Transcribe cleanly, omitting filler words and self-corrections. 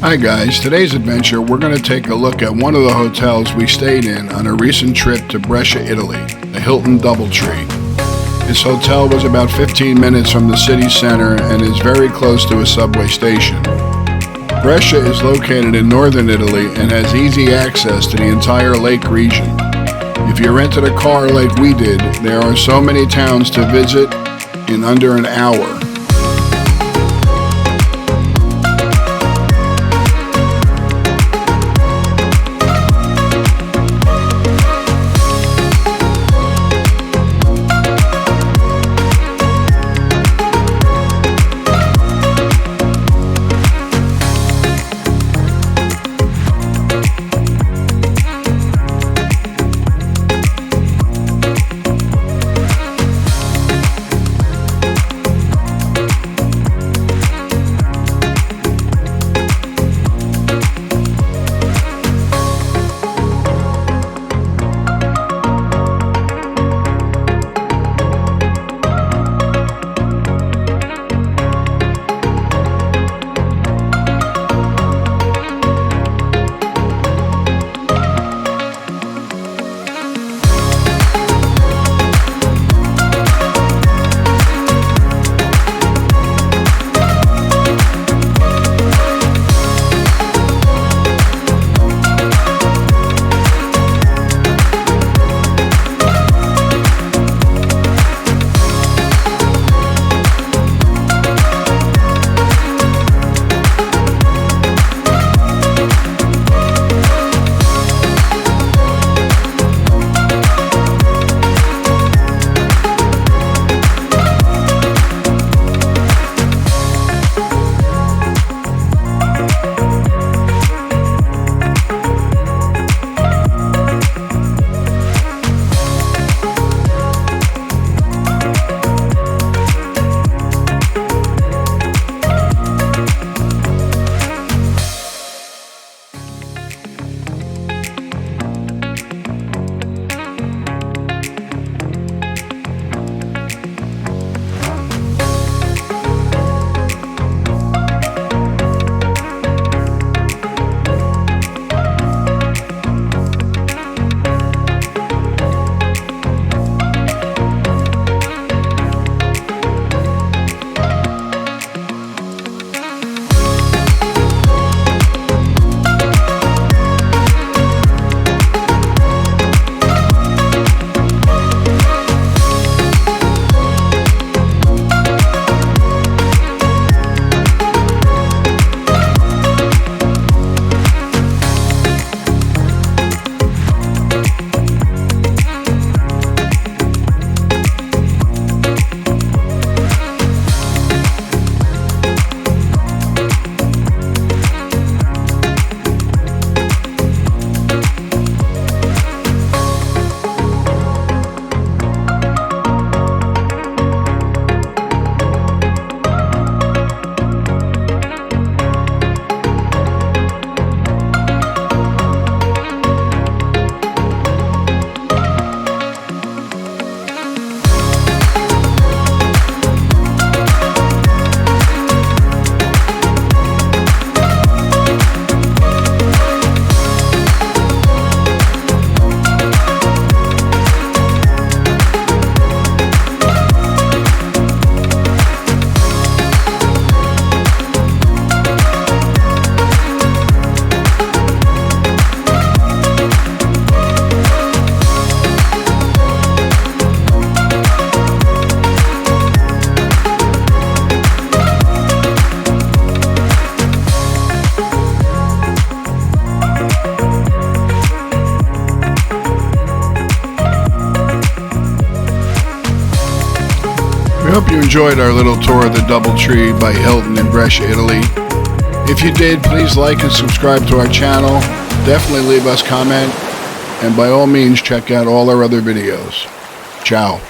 Hi guys, today's adventure we're going to take a look at one of the hotels we stayed in on a recent trip to Brescia, Italy, the Hilton Doubletree. This hotel was about 15 minutes from the city center and is very close to a subway station. Brescia is located in northern Italy and has easy access to the entire lake region. If you rented a car like we did, there are so many towns to visit in under an hour. We hope you enjoyed our little tour of the Doubletree by Hilton in Brescia, Italy. If you did, please like and subscribe to our channel. Definitely leave us a comment. And by all means, check out all our other videos. Ciao.